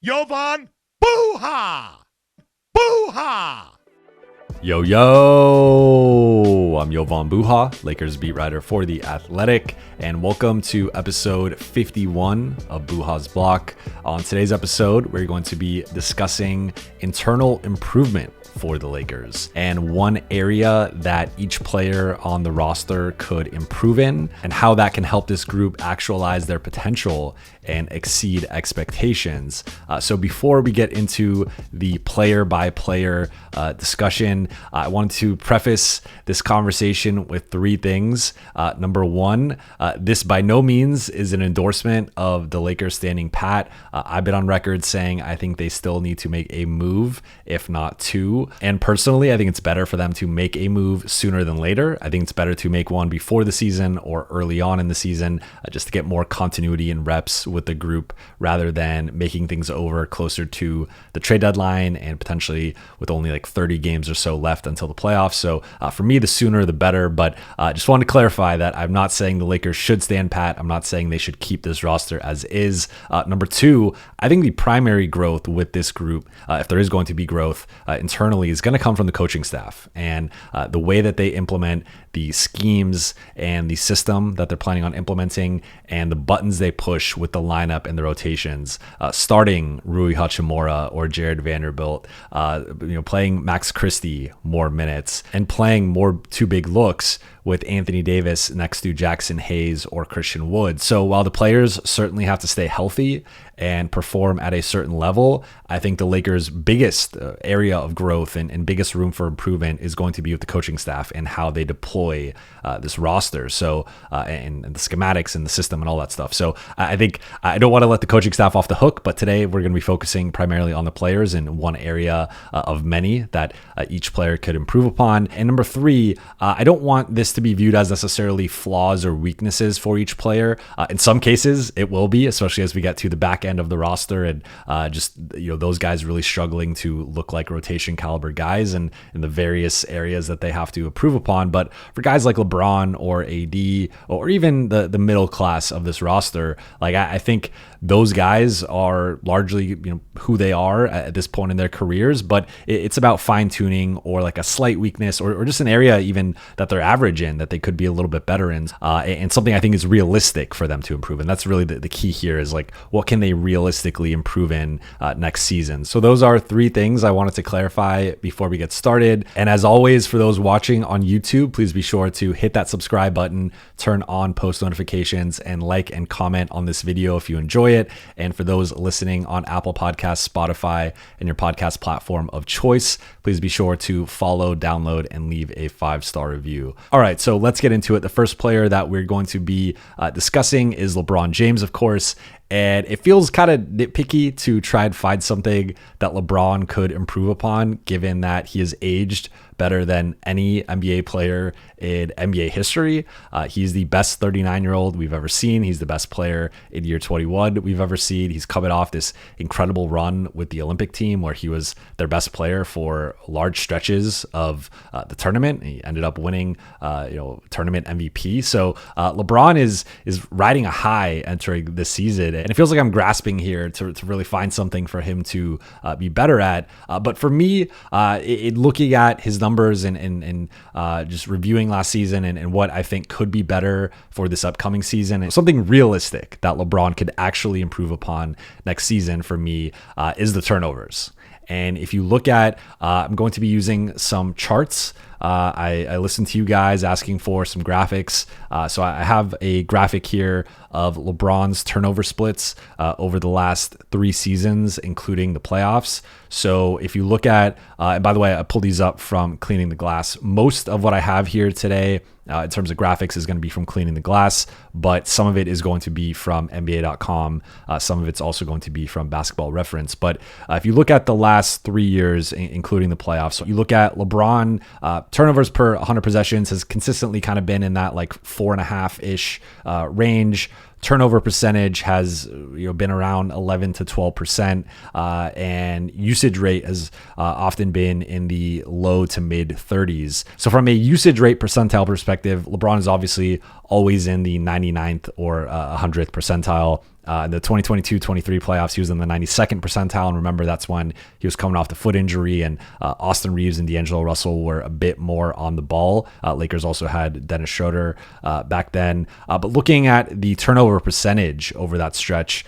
Jovan Buha! Buha! Yo, I'm Jovan Buha, Lakers beat writer for The Athletic, and welcome to episode 51 of Buha's Block. On today's episode, we're going to be discussing internal improvement for the Lakers and one area that each player on the roster could improve in and how that can help this group actualize their potential and exceed expectations. So before we get into the player by player discussion, I wanted to preface this conversation with three things. Number one, this by no means is an endorsement of the Lakers standing pat. I've been on record saying I think they still need to make a move, if not two. And personally, I think it's better for them to make a move sooner than later. I think it's better to make one before the season or early on in the season, just to get more continuity and reps with the group rather than making things over closer to the trade deadline and potentially with only like 30 games or so left until the playoffs. So for me, the sooner the better. But just wanted to clarify that I'm not saying the Lakers should stand pat. I'm not saying they should keep this roster as is. Number two, I think the primary growth with this group, if there is going to be growth internally, is going to come from the coaching staff and the way that they implement the schemes and the system that they're planning on implementing and the buttons they push with the lineup and the rotations, starting Rui Hachimura or Jarred Vanderbilt, playing Max Christie more minutes and playing more two big looks with Anthony Davis next to Jaxson Hayes or Christian Wood. So while the players certainly have to stay healthy and perform at a certain level, I think the Lakers' biggest area of growth and biggest room for improvement is going to be with the coaching staff and how they deploy this roster. So and the schematics and the system and all that stuff. So I think I don't want to let the coaching staff off the hook, but today we're going to be focusing primarily on the players in one area of many that each player could improve upon. And number three, I don't want this to be viewed as necessarily flaws or weaknesses for each player. In some cases, it will be, especially as we get to the back end of the roster and those guys really struggling to look like rotation caliber guys and in the various areas that they have to improve upon. But for guys like LeBron or AD or even the middle class of this roster, like I think those guys are largely who they are at this point in their careers, but it's about fine tuning or like a slight weakness or just an area even that they're average in that they could be a little bit better in, and something I think is realistic for them to improve. And that's really the key here is like, what can they realistically improve in next season? So those are three things I wanted to clarify before we get started. And as always, for those watching on YouTube, please be sure to hit that subscribe button, turn on post notifications, and like and comment on this video if you enjoy it. And for those listening on Apple Podcasts, Spotify, and your podcast platform of choice, please be sure to follow, download, and leave a 5-star review. All right, so let's get into it. The first player that we're going to be discussing is LeBron James, of course. And it feels kind of nitpicky to try and find something that LeBron could improve upon, given that he has aged better than any NBA player in NBA history. He's the best 39-year-old we've ever seen. He's the best player in year 21 we've ever seen. He's coming off this incredible run with the Olympic team where he was their best player for large stretches of the tournament. He ended up winning, tournament MVP. So LeBron is riding a high entering this season. And it feels like I'm grasping here to really find something for him to be better at. But for me, looking at his numbers and just reviewing last season and what I think could be better for this upcoming season, something realistic that LeBron could actually improve upon next season for me is the turnovers. And if you look at, I'm going to be using some charts. I listened to you guys asking for some graphics. So I have a graphic here of LeBron's turnover splits over the last 3 seasons, including the playoffs. So if you look at, and by the way, I pulled these up from Cleaning the Glass. Most of what I have here today in terms of graphics is going to be from Cleaning the Glass, but some of it is going to be from NBA.com. Some of it's also going to be from Basketball Reference. But if you look at the last 3 years, including the playoffs, you look at LeBron, turnovers per 100 possessions has consistently kind of been in that like 4.5-ish range. Turnover percentage has been around 11 to 12%, and usage rate has often been in the low to mid 30s. So from a usage rate percentile perspective, LeBron is obviously always in the 99th or 100th percentile. In the 2022-23 playoffs, he was in the 92nd percentile. And remember, that's when he was coming off the foot injury, and Austin Reaves and D'Angelo Russell were a bit more on the ball. Lakers also had Dennis Schroeder back then. But looking at the turnover percentage over that stretch,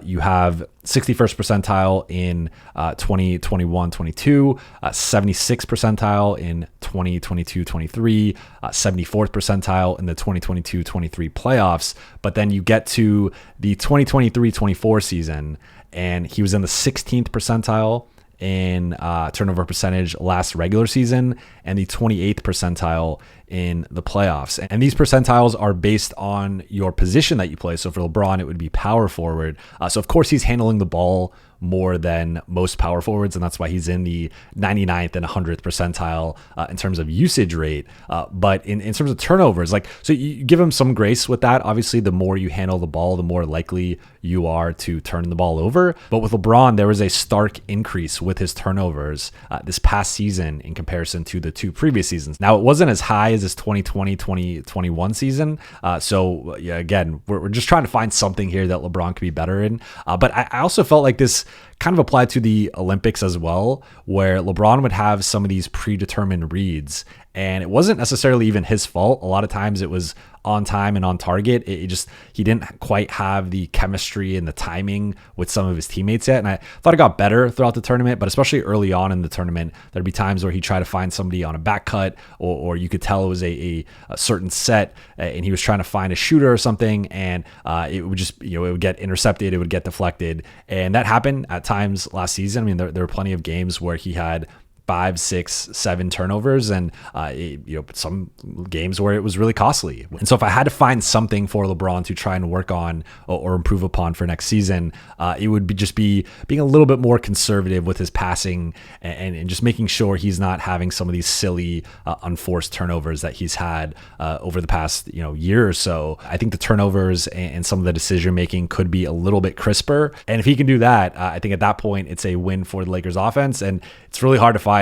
you have 61st percentile in 2021-22, 76th percentile in 2022-23, 74th percentile in the 2022-23 playoffs. But then you get to the 2023-24 season, and he was in the 16th percentile in turnover percentage last regular season, and the 28th percentile in the playoffs. And these percentiles are based on your position that you play. So for LeBron, it would be power forward. So of course he's handling the ball more than most power forwards, and that's why he's in the 99th and 100th percentile in terms of usage rate. But in terms of turnovers, so you give him some grace with that. Obviously, the more you handle the ball, the more likely you are to turn the ball over. But with LeBron, there was a stark increase with his turnovers this past season in comparison to the two previous seasons. Now, it wasn't as high as this 2020-2021 season. So yeah, again, we're just trying to find something here that LeBron could be better in. But I also felt like this kind of applied to the Olympics as well, where LeBron would have some of these predetermined reads, and it wasn't necessarily even his fault. A lot of times it was on time and on target. He didn't quite have the chemistry and the timing with some of his teammates yet. And I thought it got better throughout the tournament, but especially early on in the tournament, there'd be times where he'd try to find somebody on a back cut, or you could tell it was a certain set, and he was trying to find a shooter or something, and it would just, it would get intercepted, it would get deflected. And that happened at times last season. I mean, there were plenty of games where he had 5, 6, 7 turnovers, and some games where it was really costly. And so if I had to find something for LeBron to try and work on or improve upon for next season, it would be being a little bit more conservative with his passing, and just making sure he's not having some of these silly unforced turnovers that he's had over the past year or so. I think the turnovers and some of the decision making could be a little bit crisper, and if he can do that, I think at that point it's a win for the Lakers offense. And it's really hard to find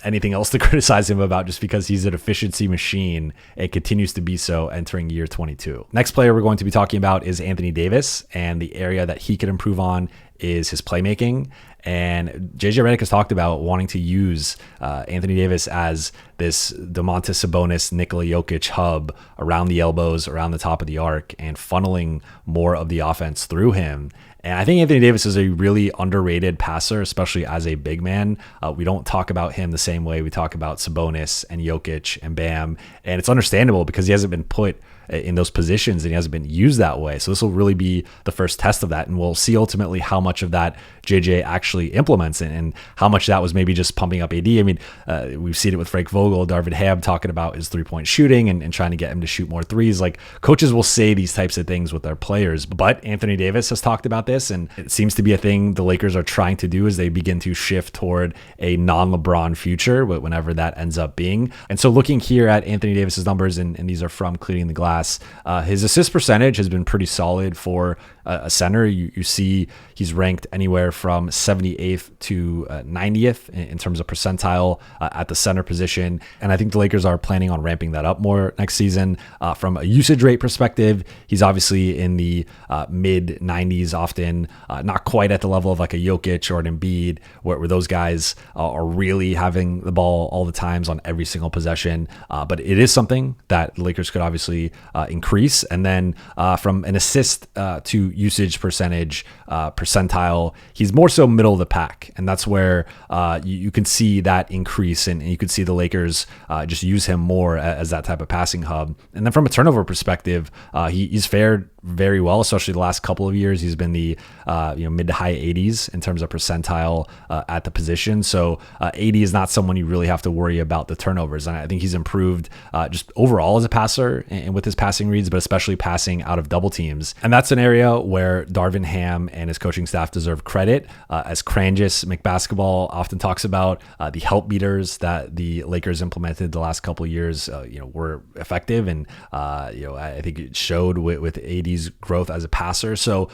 anything else to criticize him about, just because he's an efficiency machine and continues to be so entering year 22. Next player we're going to be talking about is Anthony Davis, and the area that he could improve on is his playmaking. And JJ Redick has talked about wanting to use Anthony Davis as this Domantas Sabonis, Nikola Jokic hub around the elbows, around the top of the arc, and funneling more of the offense through him. And I think Anthony Davis is a really underrated passer, especially as a big man. We don't talk about him the same way we talk about Sabonis and Jokic and Bam. And it's understandable because he hasn't been put in those positions and he hasn't been used that way. So this will really be the first test of that. And we'll see ultimately how much of that JJ actually implements and how much that was maybe just pumping up AD. I mean, we've seen it with Frank Vogel, Darvin Ham talking about his 3-point shooting and trying to get him to shoot more threes. Like, coaches will say these types of things with their players, but Anthony Davis has talked about this, and it seems to be a thing the Lakers are trying to do as they begin to shift toward a non-LeBron future, whenever that ends up being. And so looking here at Anthony Davis's numbers, and these are from Cleaning the Glass, his assist percentage has been pretty solid for a center. You see he's ranked anywhere from 78th to 90th in terms of percentile at the center position. And I think the Lakers are planning on ramping that up more next season. From a usage rate perspective, he's obviously in the mid 90s often, not quite at the level of like a Jokic or an Embiid, where those guys are really having the ball all the times on every single possession. But it is something that the Lakers could obviously increase. And then from an assist to usage percentage percentile, he's more so middle of the pack, and that's where you can see that increase, and you could see the Lakers just use him more as that type of passing hub. And then from a turnover perspective, he's fared very well, especially the last couple of years. He's been the mid to high 80s in terms of percentile at the position. So 80 is not someone you really have to worry about the turnovers, and I think he's improved just overall as a passer and with his passing reads, but especially passing out of double teams. And that's an area where Darvin Ham and his coaching staff deserve credit. As Crangus McBasketball often talks about, the help beaters that the Lakers implemented the last couple of years were effective, and I think it showed with AD's growth as a passer. So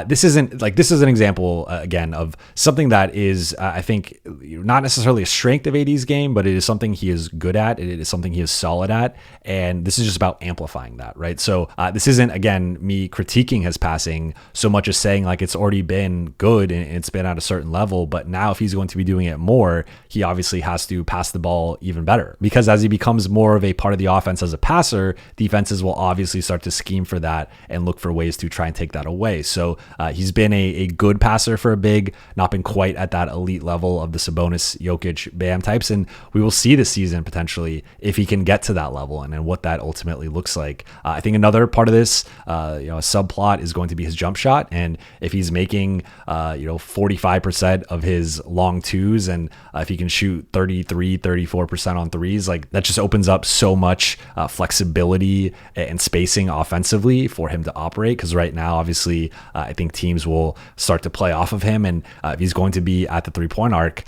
this is an example again of something that is I think not necessarily a strength of AD's game, but it is something he is good at. It is something he is solid at, and this is just about amplifying that, right? So this isn't, again, me critiquing his passing. passing so much as saying like it's already been good and it's been at a certain level. But now if he's going to be doing it more, he obviously has to pass the ball even better, because as he becomes more of a part of the offense as a passer, defenses will obviously start to scheme for that and look for ways to try and take that away. So he's been a good passer for a big, not been quite at that elite level of the Sabonis, Jokic, Bam types. And we will see this season potentially if he can get to that level and what that ultimately looks like. I think another part of this, a subplot is going to be his jump shot. And if he's making, 45% of his long twos, and if he can shoot 34% on threes, like that just opens up so much flexibility and spacing offensively for him to operate. Because right now, obviously, I think teams will start to play off of him. And if he's going to be at the 3-point arc,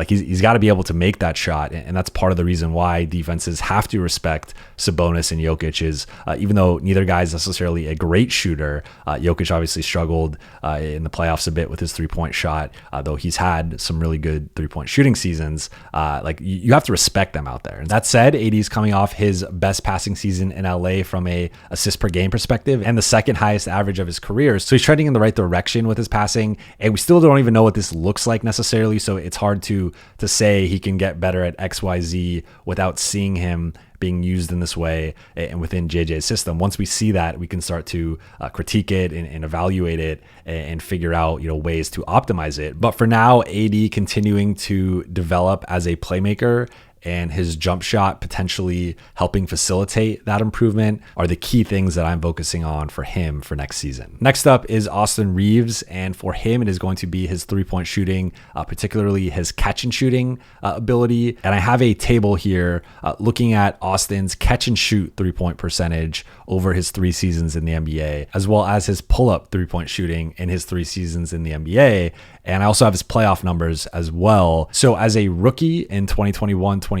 he's got to be able to make that shot. And that's part of the reason why defenses have to respect Sabonis and Jokic is, even though neither guy is necessarily a great shooter, Jokic obviously struggled in the playoffs a bit with his 3-point shot, though he's had some really good 3-point shooting seasons. You have to respect them out there. And that said, AD is coming off his best passing season in LA from a assist per game perspective and the second highest average of his career. So he's trending in the right direction with his passing, and we still don't even know what this looks like necessarily. So it's hard to say he can get better at XYZ without seeing him being used in this way and within JJ's system. Once we see that, we can start to critique it and evaluate it and figure out ways to optimize it. But for now, AD continuing to develop as a playmaker and his jump shot potentially helping facilitate that improvement are the key things that I'm focusing on for him for next season. Next up is Austin Reaves, and for him it is going to be his 3-point shooting, particularly his catch and shooting ability. And I have a table here looking at Austin's catch and shoot 3-point percentage over his 3 seasons in the NBA, as well as his pull-up 3-point shooting in his 3 seasons in the NBA. And I also have his playoff numbers as well. So as a rookie in 2021-22,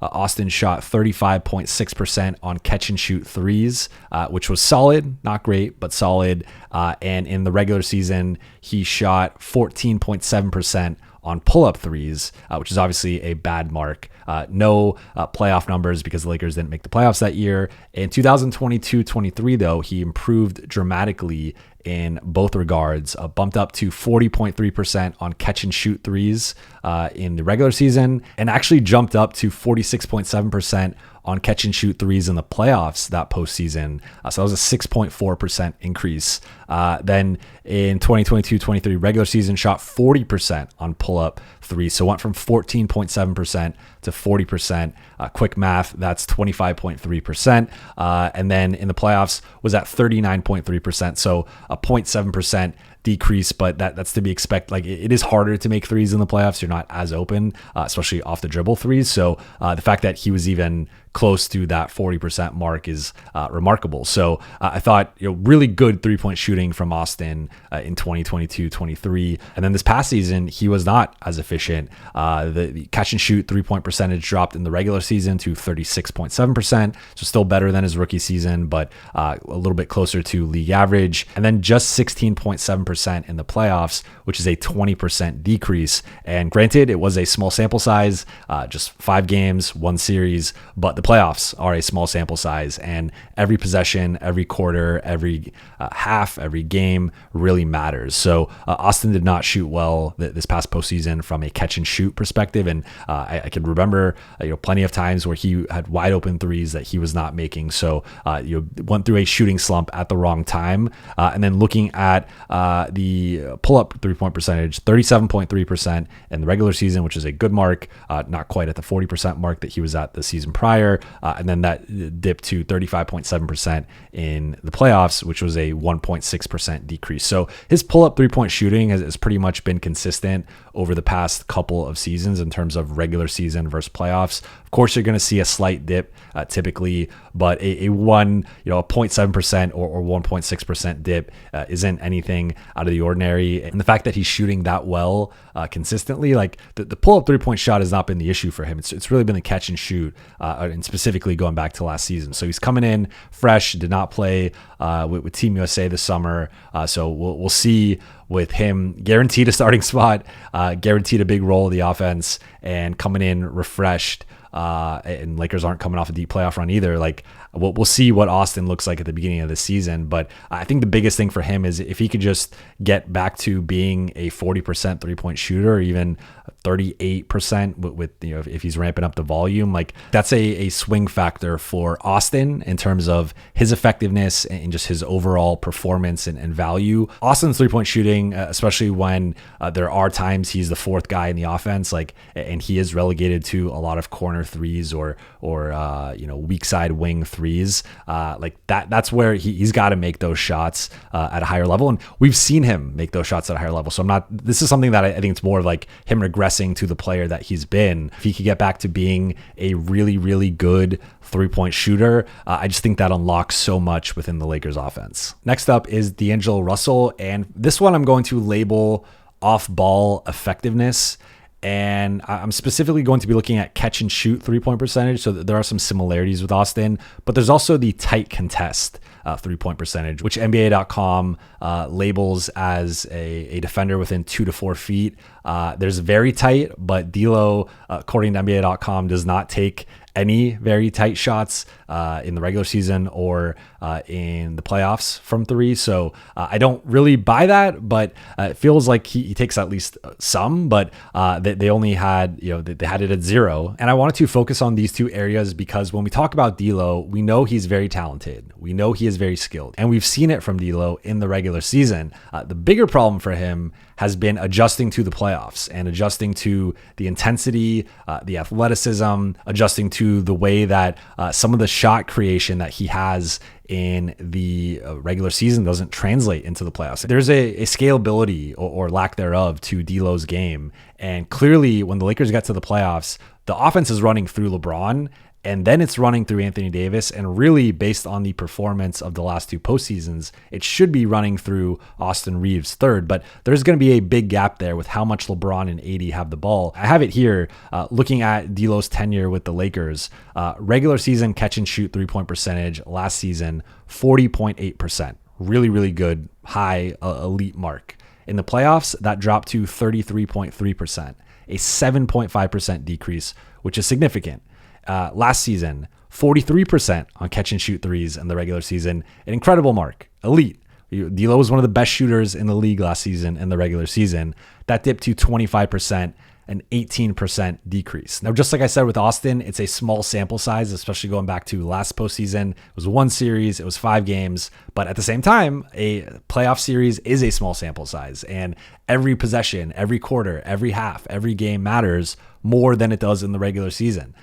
Austin shot 35.6% on catch and shoot threes, which was solid, not great, but solid. And in the regular season, he shot 14.7% on pull-up threes, which is obviously a bad mark. No playoff numbers because the Lakers didn't make the playoffs that year. In 2022-23, though, he improved dramatically in both regards, bumped up to 40.3% on catch and shoot threes in the regular season, and actually jumped up to 46.7% on catch and shoot threes in the playoffs that postseason. So that was a 6.4% increase. Then in 2022-23 regular season, shot 40% on pull-up threes. So went from 14.7% to 40%. Quick math, that's 25.3%. And then in the playoffs was at 39.3%. So a 0.7% decrease, but that's to be expected. Like it is harder to make threes in the playoffs. You're not as open, especially off the dribble threes. So the fact that he was even close to that 40% mark is remarkable. So I thought, really good 3-point shooting from Austin in 2022-23. And then this past season, he was not as efficient. The catch and shoot 3-point percentage dropped in the regular season to 36.7%. So still better than his rookie season, but a little bit closer to league average. And then just 16.7% in the playoffs, which is a 20% decrease. And granted, it was a small sample size, just 5 games, 1 series, but the playoffs are a small sample size, and every possession, every quarter, every half, every game really matters. So Austin did not shoot well this past postseason from a catch and shoot perspective, and I can remember plenty of times where he had wide open threes that he was not making. So went through a shooting slump at the wrong time. And then looking at the pull-up 3-point percentage, 37.3% in the regular season, which is a good mark, not quite at the 40% mark that he was at the season prior. And then that dipped to 35.7% in the playoffs, which was a 1.6% decrease. So his pull-up 3-point shooting has pretty much been consistent over the past couple of seasons in terms of regular season versus playoffs. Of course, you're going to see a slight dip typically, but a 0.7% or 1.6% dip isn't anything out of the ordinary. And the fact that he's shooting that well consistently, like the pull-up 3-point shot has not been the issue for him. It's really been the catch and shoot, and specifically going back to last season. So he's coming in fresh, did not play with Team USA this summer. So we'll see with him guaranteed a starting spot, guaranteed a big role of the offense, and coming in refreshed. and Lakers aren't coming off a deep playoff run either. Like we'll see what Austin looks like at the beginning of the season. But I think the biggest thing for him is if he could just get back to being a 40% 3-point shooter, or even 38% with if he's ramping up the volume, like that's a swing factor for Austin in terms of his effectiveness and just his overall performance and value. Austin's 3-point shooting, especially when there are times he's the fourth guy in the offense, like, and he is relegated to a lot of corner threes or weak side wing threes, like that's where he's got to make those shots at a higher level, and we've seen him make those shots at a higher level. So this is something that I think it's more of like him regressing to the player that he's been. If he could get back to being a really, really good 3-point shooter, I just think that unlocks so much within the Lakers offense. Next up is D'Angelo Russell, and this one I'm going to label off-ball effectiveness. And I'm specifically going to be looking at catch and shoot 3-point percentage. So there are some similarities with Austin, but there's also the tight contest 3-point percentage, which NBA.com labels as a defender within 2 to 4 feet. There's very tight, but D'Lo, according to NBA.com, does not take any very tight shots in the regular season or in the playoffs from 3. So I don't really buy that, but it feels like he takes at least some, but they only had, they had it at 0. And I wanted to focus on these two areas because when we talk about D'Lo, we know he's very talented. We know he is very skilled, and we've seen it from D'Lo in the regular season. The bigger problem for him has been adjusting to the playoffs and adjusting to the intensity, the athleticism, adjusting to the way that some of the shot creation that he has in the regular season doesn't translate into the playoffs. There's a scalability or lack thereof to D'Lo's game. And clearly when the Lakers get to the playoffs, the offense is running through LeBron, and then it's running through Anthony Davis. And really, based on the performance of the last 2 postseasons, it should be running through Austin Reaves third. But there's going to be a big gap there with how much LeBron and AD have the ball. I have it here, looking at D'Lo's tenure with the Lakers. Regular season catch and shoot 3-point percentage last season, 40.8%. Really, really good, high, elite mark. In the playoffs, that dropped to 33.3%, a 7.5% decrease, which is significant. Last season, 43% on catch and shoot threes in the regular season, an incredible mark, elite. D'Lo was one of the best shooters in the league last season in the regular season. That dipped to 25%, an 18% decrease. Now, just like I said with Austin, it's a small sample size, especially going back to last postseason. It was 1 series, it was 5 games, but at the same time, a playoff series is a small sample size, and every possession, every quarter, every half, every game matters more than it does in the regular season,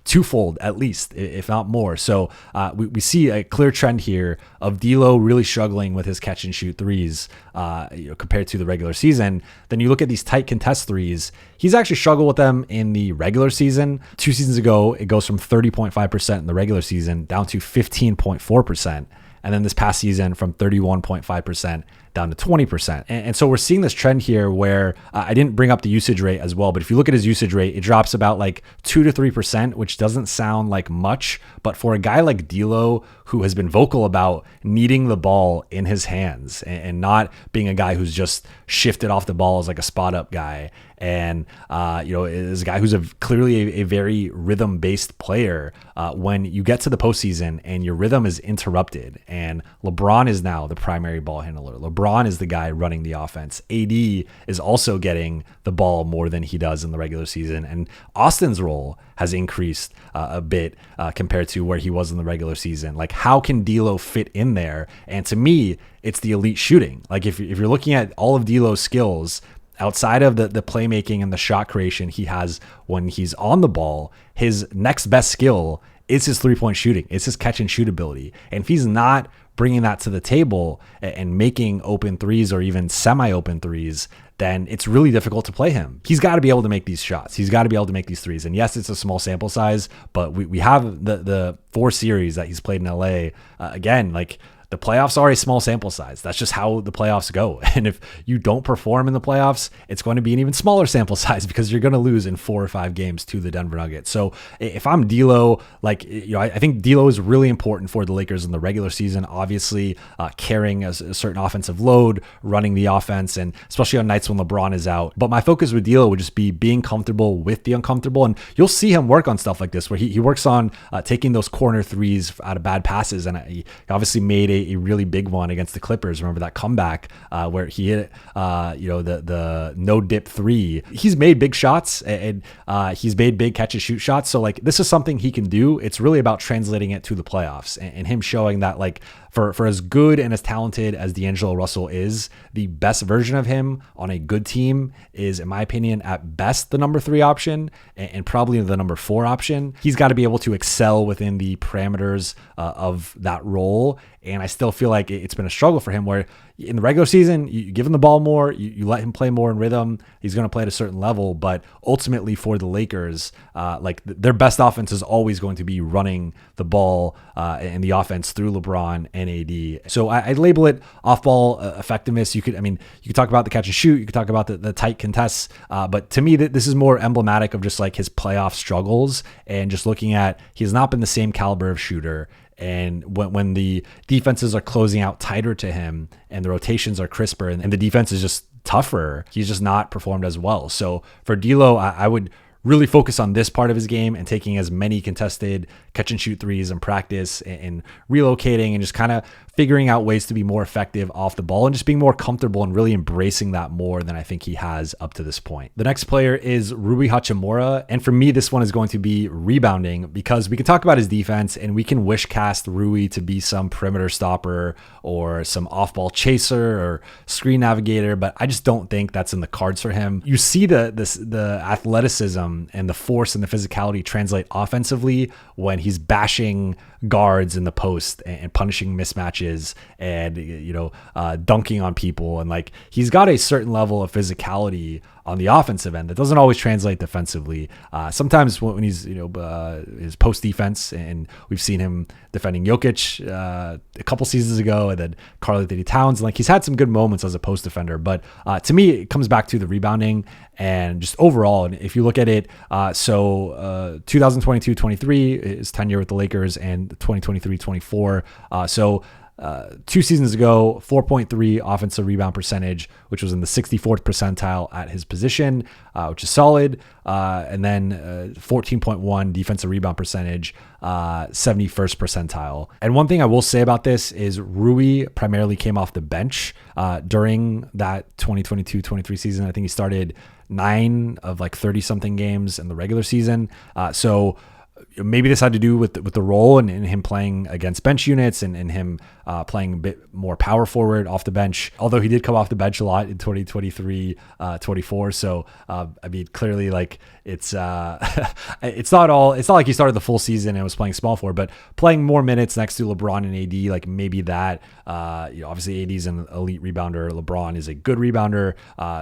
twofold at least, if not more. So we see a clear trend here of D'Lo really struggling with his catch and shoot threes compared to the regular season. Then you look at these tight contest threes. He's actually struggled with them in the regular season. 2 seasons ago, it goes from 30.5% in the regular season down to 15.4%. And then this past season from 31.5% down to 20%. And so we're seeing this trend here where I didn't bring up the usage rate as well, but if you look at his usage rate, it drops about like 2 to 3%, which doesn't sound like much. But for a guy like D'Lo, who has been vocal about needing the ball in his hands and not being a guy who's just shifted off the ball as like a spot up guy, and is a guy who's clearly a very rhythm-based player. When you get to the postseason and your rhythm is interrupted, and LeBron is now the primary ball handler, LeBron is the guy running the offense, AD is also getting the ball more than he does in the regular season, and Austin's role has increased a bit compared to where he was in the regular season. Like, how can D'Lo fit in there? And to me, it's the elite shooting. Like, if you're looking at all of D'Lo's skills, outside of the playmaking and the shot creation he has when he's on the ball, his next best skill is his 3-point shooting. It's his catch and shoot ability. And if he's not bringing that to the table and making open threes or even semi-open threes, then it's really difficult to play him. He's got to be able to make these shots. He's got to be able to make these threes. And yes, it's a small sample size, but we have the 4 series that he's played in LA. Again, like, the playoffs are a small sample size. That's just how the playoffs go. And if you don't perform in the playoffs, it's going to be an even smaller sample size because you're going to lose in 4 or 5 games to the Denver Nuggets. So if I'm D'Lo, like, I think D'Lo is really important for the Lakers in the regular season, obviously carrying a certain offensive load, running the offense, and especially on nights when LeBron is out. But my focus with D'Lo would just be being comfortable with the uncomfortable. And you'll see him work on stuff like this, where he works on taking those corner threes out of bad passes. And he obviously made a really big one against the Clippers. Remember that comeback where he hit, the no dip 3. He's made big shots, and he's made big catch and shoot shots. So like, this is something he can do. It's really about translating it to the playoffs and him showing that, like, for as good and as talented as D'Angelo Russell is, the best version of him on a good team is, in my opinion, at best the number 3 option and probably the number 4 option. He's got to be able to excel within the parameters of that role. And I still feel like it's been a struggle for him, where in the regular season, you give him the ball more, you let him play more in rhythm. He's going to play at a certain level. But ultimately for the Lakers, their best offense is always going to be running the ball and the offense through LeBron and AD. So I label it off-ball effectiveness. You could talk about the catch and shoot. You could talk about the tight contests. But to me, this is more emblematic of just like his playoff struggles, and just looking at, he has not been the same caliber of shooter. And when the defenses are closing out tighter to him and the rotations are crisper and the defense is just tougher, he's just not performed as well. So for D'Lo, I would really focus on this part of his game and taking as many contested catch and shoot threes in practice and relocating and just kind of figuring out ways to be more effective off the ball and just being more comfortable and really embracing that more than I think he has up to this point. The next player is Rui Hachimura. And for me, this one is going to be rebounding, because we can talk about his defense and we can wish cast Rui to be some perimeter stopper or some off-ball chaser or screen navigator, but I just don't think that's in the cards for him. You see the athleticism and the force and the physicality translate offensively when he's bashing guards in the post and punishing mismatches and dunking on people, and like, he's got a certain level of physicality on the offensive end that doesn't always translate defensively. Sometimes when he's his post defense, and we've seen him defending Jokic a couple seasons ago, and then Karl-Anthony Towns, like, he's had some good moments as a post defender. But to me, it comes back to the rebounding and just overall. And if you look at it, 2022-23 is tenure with the Lakers, and 2023-24. 2 seasons ago, 4.3 offensive rebound percentage, which was in the 64th percentile at his position, which is solid. And then 14.1 defensive rebound percentage, 71st percentile. And one thing I will say about this is Rui primarily came off the bench during that 2022-23 season. I think he started 9 of like 30 something games in the regular season. So maybe this had to do with the role and him playing against bench units and him playing a bit more power forward off the bench, although he did come off the bench a lot in 2023-24. So clearly, like, it's not like he started the full season and was playing small forward, but playing more minutes next to LeBron and AD, like, maybe that obviously AD's an elite rebounder, LeBron is a good rebounder,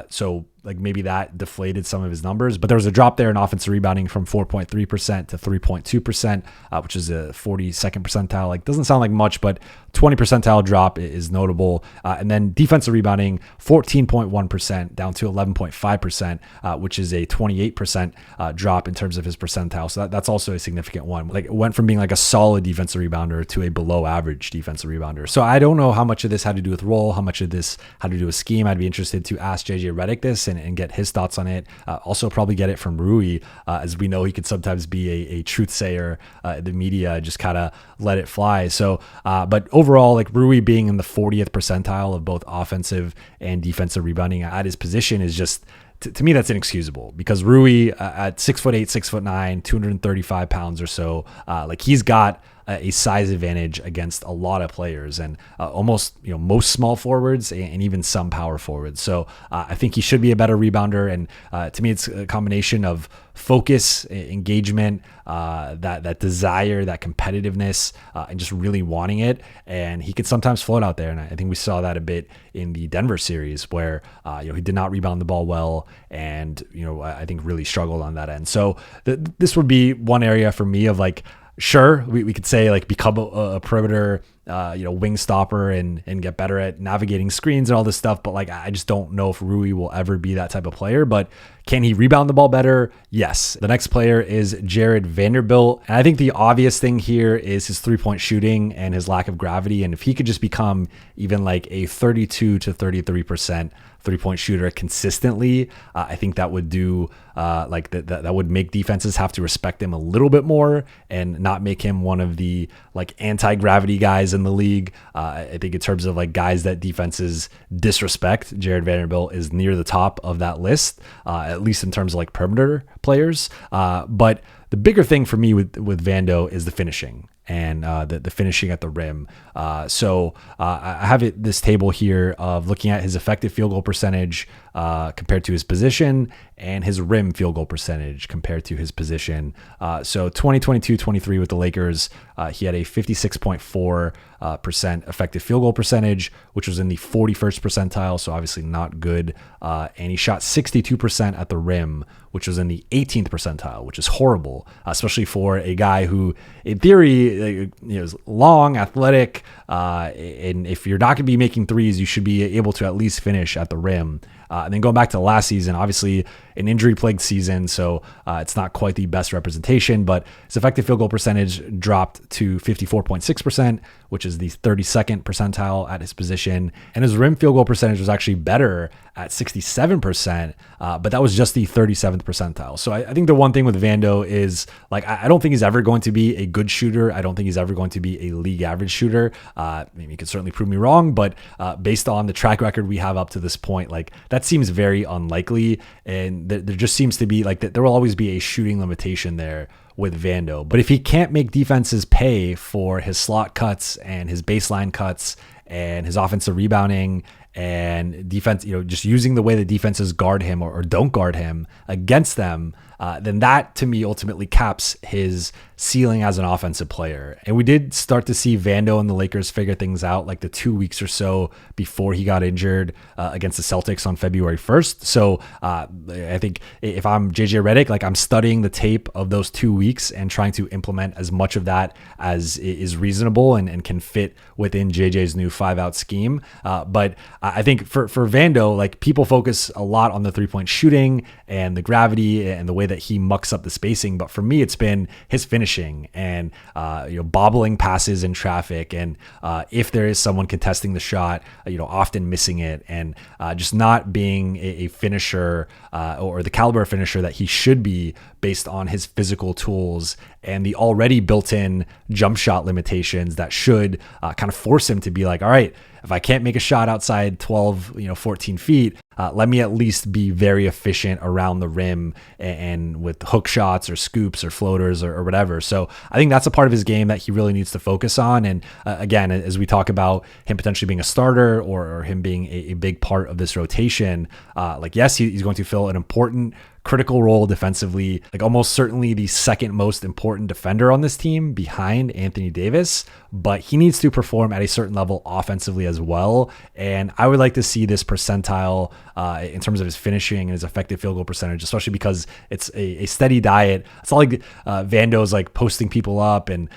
so like, maybe that deflated some of his numbers. But there was a drop there in offensive rebounding from 4.3% to 3.2%, which is a 42nd percentile. Like, doesn't sound like much, but 20 percentile drop is notable. And then defensive rebounding, 14.1% down to 11.5%, which is a 28% drop in terms of his percentile. So that's also a significant one. Like, it went from being like a solid defensive rebounder to a below average defensive rebounder. So I don't know how much of this had to do with role, how much of this had to do with scheme. I'd be interested to ask JJ Redick this and get his thoughts on it. Also probably get it from Rui, as we know he could sometimes be a truth sayer in the media, just kind of let it fly. So, but overall, like, Rui being in the 40th percentile of both offensive and defensive rebounding at his position is just, to me, that's inexcusable, because Rui at 6'8", 6'9", 235 pounds or so, like, he's got a size advantage against a lot of players, and almost most small forwards and even some power forwards. So I think he should be a better rebounder, and to me, it's a combination of focus, engagement, that desire, that competitiveness, and just really wanting it. And he could sometimes float out there, and I think we saw that a bit in the Denver series, where he did not rebound the ball well, and I think really struggled on that end. So this would be one area for me of, like, sure, we could say, like, become a perimeter wing stopper and get better at navigating screens and all this stuff. But like, I just don't know if Rui will ever be that type of player. But can he rebound the ball better? Yes. The next player is Jarred Vanderbilt. And I think the obvious thing here is his 3-point shooting and his lack of gravity. And if he could just become even like a 32 to 33% 3-point shooter consistently, I think that would do that would make defenses have to respect him a little bit more and not make him one of the like anti-gravity guys in the league. I think in terms of like guys that defenses disrespect, Jarred Vanderbilt is near the top of that list, at least in terms of like perimeter players. But the bigger thing for me with Vando is the finishing and the finishing at the rim. So I have this table here of looking at his effective field goal percentage compared to his position and his rim field goal percentage compared to his position. So 2022-23 with the Lakers, he had a 56.4% effective field goal percentage, which was in the 41st percentile, so obviously not good. And he shot 62% at the rim, which was in the 18th percentile, which is horrible, especially for a guy who, in theory, is long, athletic, and if you're not going to be making threes, you should be able to at least finish at the rim. And then going back to last season, obviously an injury-plagued season, so it's not quite the best representation, but his effective field goal percentage dropped to 54.6%, which is the 32nd percentile at his position, and his rim field goal percentage was actually better at 67%, but that was just the 37th percentile. So I think the one thing with Vando is, like, I don't think he's ever going to be a good shooter. I don't think he's ever going to be a league average shooter. Maybe he could certainly prove me wrong, but based on the track record we have up to this point, like, that seems very unlikely, and there just seems to be, like, there will always be a shooting limitation there with Vando. But if he can't make defenses pay for his slot cuts and his baseline cuts and his offensive rebounding and defense, just using the way the defenses guard him or don't guard him against them, then that to me ultimately caps his ceiling as an offensive player. And we did start to see Vando and the Lakers figure things out like the 2 weeks or so before he got injured against the Celtics on February 1st. So I think if I'm JJ Redick, like, I'm studying the tape of those 2 weeks and trying to implement as much of that as is reasonable and can fit within JJ's new 5-out scheme. But I think for Vando, like, people focus a lot on the 3-point shooting and the gravity and the way that he mucks up the spacing. But for me, it's been his finishing and bobbling passes in traffic, and if there is someone contesting the shot, often missing it, and just not being a finisher or the caliber of finisher that he should be based on his physical tools and the already built-in jump shot limitations that should kind of force him to be like, all right, if I can't make a shot outside 12, 14 feet, let me at least be very efficient around the rim and with hook shots or scoops or floaters or whatever. So I think that's a part of his game that he really needs to focus on. And again, as we talk about him potentially being a starter or him being a big part of this rotation, yes, he's going to fill an important critical role defensively, like almost certainly the second most important defender on this team behind Anthony Davis, but he needs to perform at a certain level offensively as well. And I would like to see this percentile in terms of his finishing and his effective field goal percentage, especially because it's a steady diet. It's not like Vando's like posting people up and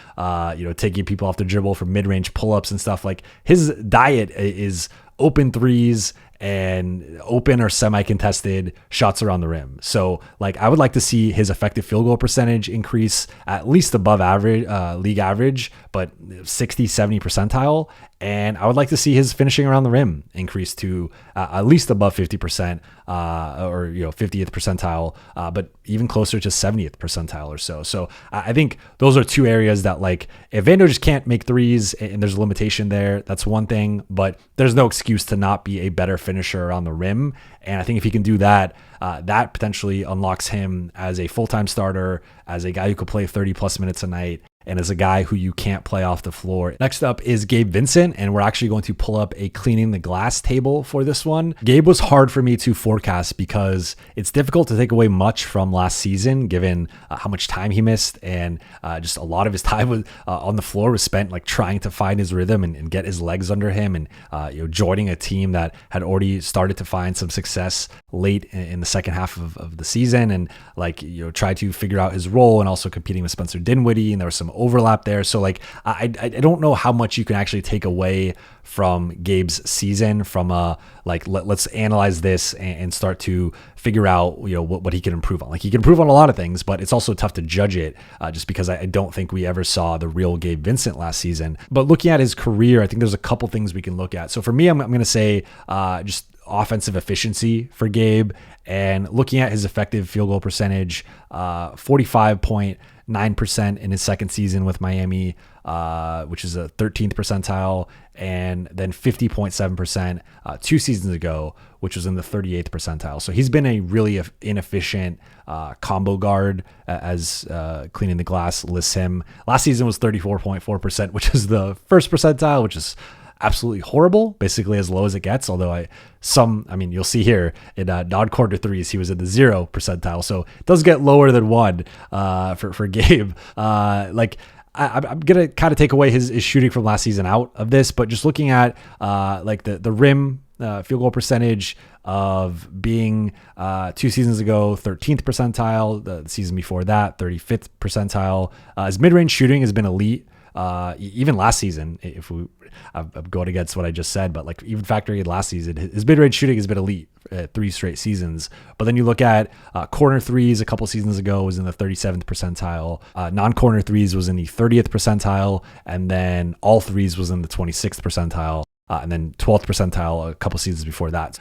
taking people off the dribble for mid-range pull-ups and stuff. Like, his diet is open threes and open or semi-contested shots around the rim. So, like, I would like to see his effective field goal percentage increase at least above average, league average, but 60, 70 percentile. And I would like to see his finishing around the rim increase to at least above 50% or 50th percentile, but even closer to 70th percentile or so. So I think those are two areas that, like, if Vando just can't make threes and there's a limitation there, that's one thing, but there's no excuse to not be a better finisher around the rim. And I think if he can do that, that potentially unlocks him as a full-time starter, as a guy who could play 30 plus minutes a night, and as a guy who you can't play off the floor. Next up is Gabe Vincent, and we're actually going to pull up a cleaning the glass table for this one. Gabe was hard for me to forecast because it's difficult to take away much from last season, given how much time he missed, and just a lot of his time was, on the floor was spent like trying to find his rhythm and get his legs under him, and joining a team that had already started to find some success late in the second half of the season, and try to figure out his role, and also competing with Spencer Dinwiddie, and there was some overlap there. So like, I don't know how much you can actually take away from Gabe's season from let's analyze this and start to figure out, what he can improve on. Like, he can improve on a lot of things, but it's also tough to judge it just because I don't think we ever saw the real Gabe Vincent last season. But looking at his career, I think there's a couple things we can look at. So for me, I'm going to say just offensive efficiency for Gabe, and looking at his effective field goal percentage, 45.9% in his second season with Miami, which is a 13th percentile, and then 50.7% 2 seasons ago, which was in the 38th percentile. So he's been a really inefficient combo guard, as Cleaning the Glass lists him. Last season was 34.4%, which is the first percentile, which is absolutely horrible, basically as low as it gets. Although you'll see here in non-quarter threes, he was in the 0 percentile. So it does get lower than 1 for Gabe. I'm going to kind of take away his shooting from last season out of this, but just looking at the rim field goal percentage of being 2 seasons ago, 13th percentile, the season before that, 35th percentile. His mid-range shooting has been elite. Even last season, I'm going against what I just said, but like even factoring in last season, his mid-range shooting has been elite 3 straight seasons. But then you look at corner threes a couple seasons ago was in the 37th percentile. Non-corner threes was in the 30th percentile, and then all threes was in the 26th percentile. And then 12th percentile a couple seasons before that.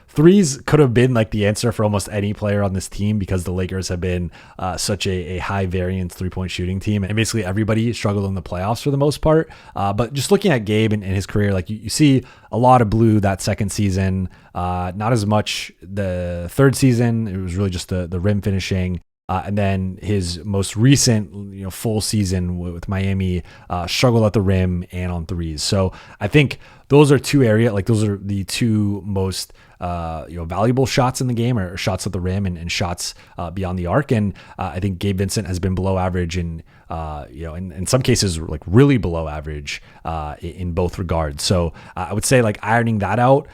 Threes could have been like the answer for almost any player on this team because the Lakers have been such a high variance 3-point shooting team, and basically everybody struggled in the playoffs for the most part. But just looking at Gabe and his career, like you see a lot of blue that second season, not as much the third season. It was really just the rim finishing. And then his most recent, full season with Miami, struggled at the rim and on threes. So I think those are those are the two most valuable shots in the game, or shots at the rim and shots beyond the arc. And I think Gabe Vincent has been below average in some cases like really below average in both regards. So I would say like ironing that out,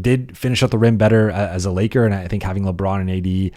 did finish at the rim better as a Laker. And I think having LeBron and AD,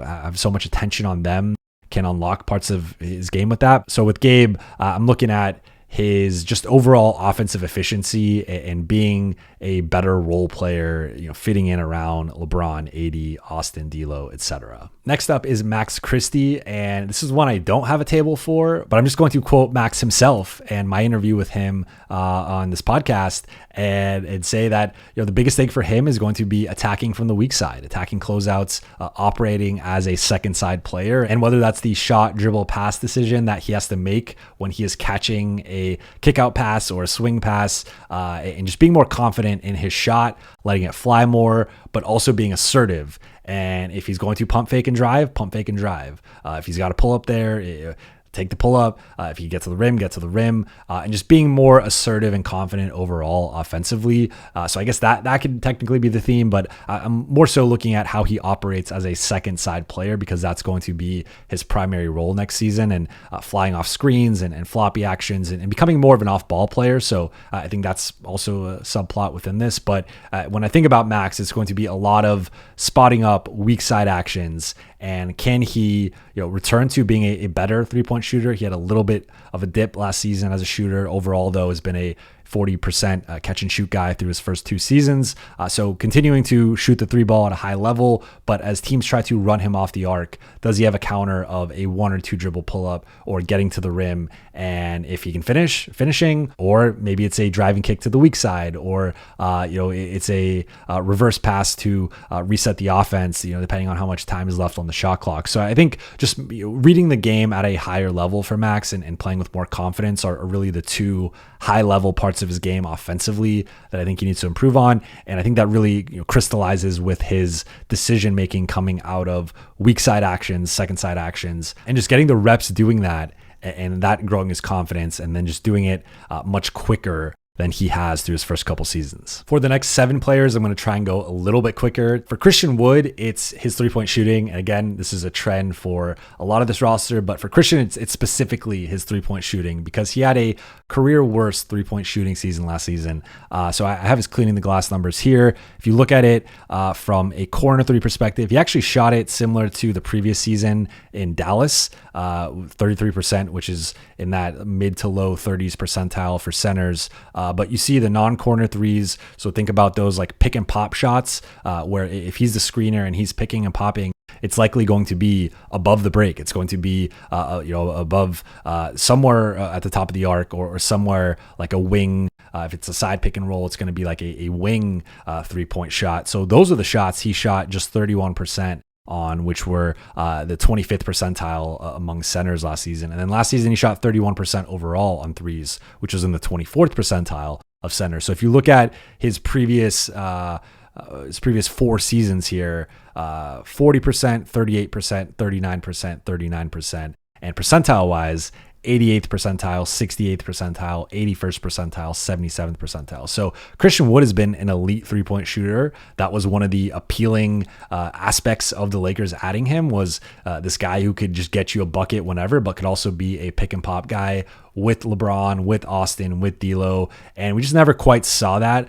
have so much attention on them can unlock parts of his game with that. So with Gabe, I'm looking at his just overall offensive efficiency and being a better role player, fitting in around LeBron, AD, Austin, D'Lo, etc. Next up is Max Christie, and this is one I don't have a table for, but I'm just going to quote Max himself and my interview with him on this podcast, and say that the biggest thing for him is going to be attacking from the weak side, attacking closeouts, operating as a second side player, and whether that's the shot, dribble, pass decision that he has to make when he is catching a kick out pass or a swing pass, and just being more confident in his shot, letting it fly more, but also being assertive. And if he's going to pump fake and drive, pump fake and drive. If he's got to pull up there, take the pull up. If you get to the rim, get to the rim, and just being more assertive and confident overall offensively. So I guess that could technically be the theme, but I'm more so looking at how he operates as a second side player, because that's going to be his primary role next season, and flying off screens and floppy actions and becoming more of an off ball player. So I think that's also a subplot within this. But when I think about Max, it's going to be a lot of spotting up weak side actions. And can he, return to being a better 3-point shooter? He had a little bit of a dip last season as a shooter. Overall, though, has been a 40% catch and shoot guy through his first 2 seasons. So continuing to shoot the 3 ball at a high level, but as teams try to run him off the arc, does he have a counter of a 1 or 2 dribble pull up or getting to the rim? And if he can finishing, or maybe it's a driving kick to the weak side, or it's a reverse pass to reset the offense, depending on how much time is left on the shot clock. So I think just reading the game at a higher level for Max and playing with more confidence are really the 2 high level parts of his game offensively that I think he needs to improve on. And I think that really crystallizes with his decision making coming out of weak side actions, second side actions, and just getting the reps doing that, and that growing his confidence, and then just doing it much quicker than he has through his first couple seasons. For the next 7 players, I'm going to try and go a little bit quicker. For Christian Wood, it's his 3-point shooting. And again, this is a trend for a lot of this roster, but for Christian, it's specifically his 3-point shooting because he had a career worst 3-point shooting season last season. So I have his cleaning the glass numbers here. If you look at it from a corner 3 perspective, he actually shot it similar to the previous season in Dallas, 33%, which is in that mid to low 30s percentile for centers. But you see the non-corner threes. So think about those like pick and pop shots where if he's the screener and he's picking and popping, it's likely going to be above the break. It's going to be, above somewhere at the top of the arc or somewhere like a wing. If it's a side pick and roll, it's going to be like a wing 3-point shot. So those are the shots he shot just 31% on, which were the 25th percentile among centers last season. And then last season, he shot 31% overall on threes, which was in the 24th percentile of centers. So if you look at his previous 4 seasons here, 40%, 38%, 39%, 39%, and percentile wise, 88th percentile, 68th percentile, 81st percentile, 77th percentile. So Christian Wood has been an elite 3-point shooter. That was one of the appealing aspects of the Lakers adding him, was this guy who could just get you a bucket whenever, but could also be a pick and pop guy with LeBron, with Austin, with D'Lo, and we just never quite saw that.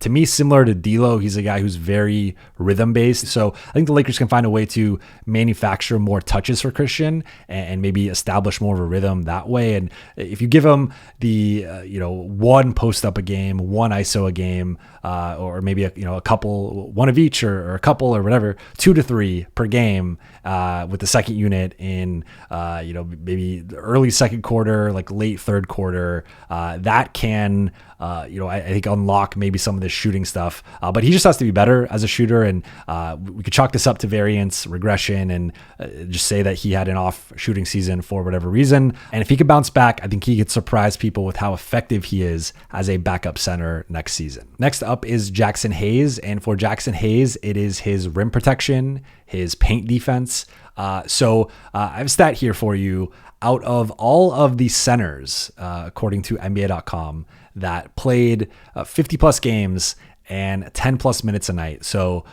To me, similar to D'Lo, he's a guy who's very rhythm-based, so I think the Lakers can find a way to manufacture more touches for Christian and maybe establish more of a rhythm that way. And if you give him the one post-up a game, one ISO a game, or maybe a couple, one of each or a couple or whatever, 2 to 3 per game with the second unit in maybe the early second quarter, like late third quarter, that can I think unlock maybe some of this shooting stuff, but he just has to be better as a shooter. And we could chalk this up to variance, regression, and just say that he had an off shooting season for whatever reason. And if he could bounce back, I think he could surprise people with how effective he is as a backup center next season. Next up is Jaxson Hayes. And for Jaxson Hayes, it is his rim protection, his paint defense. So I have a stat here for you. Out of all of the centers, according to NBA.com, that played 50 plus games and 10 plus minutes a night. So,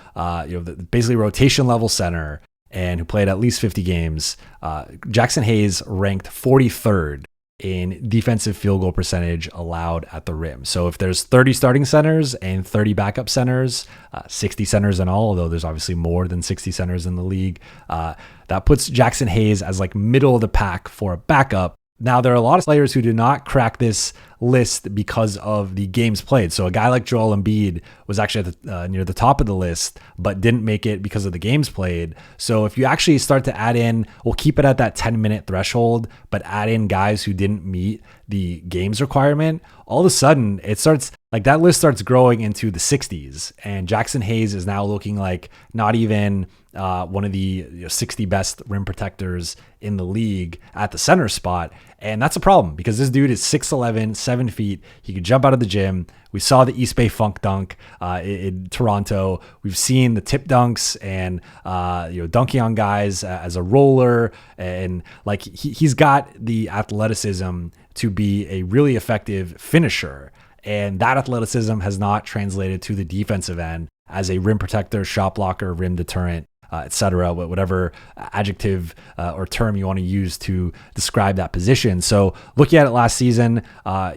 basically rotation level center and who played at least 50 games. Jaxson Hayes ranked 43rd in defensive field goal percentage allowed at the rim. So if there's 30 starting centers and 30 backup centers, 60 centers in all, although there's obviously more than 60 centers in the league, that puts Jaxson Hayes as like middle of the pack for a backup. Now, there are a lot of players who do not crack this list because of the games played. So a guy like Joel Embiid was actually at near the top of the list, but didn't make it because of the games played. So if you actually start to add in, we'll keep it at that 10-minute threshold, but add in guys who didn't meet the games requirement, all of a sudden it starts like that list starts growing into the 60s. And Jaxson Hayes is now looking like not even one of the 60 best rim protectors in the league at the center spot. And that's a problem because this dude is 6'11", 7 feet. He could jump out of the gym. We saw the East Bay Funk dunk in Toronto. We've seen the tip dunks and dunking on guys as a roller, and like he's got the athleticism to be a really effective finisher. And that athleticism has not translated to the defensive end as a rim protector, shot blocker, rim deterrent, etc., whatever adjective or term you want to use to describe that position. So looking at it last season,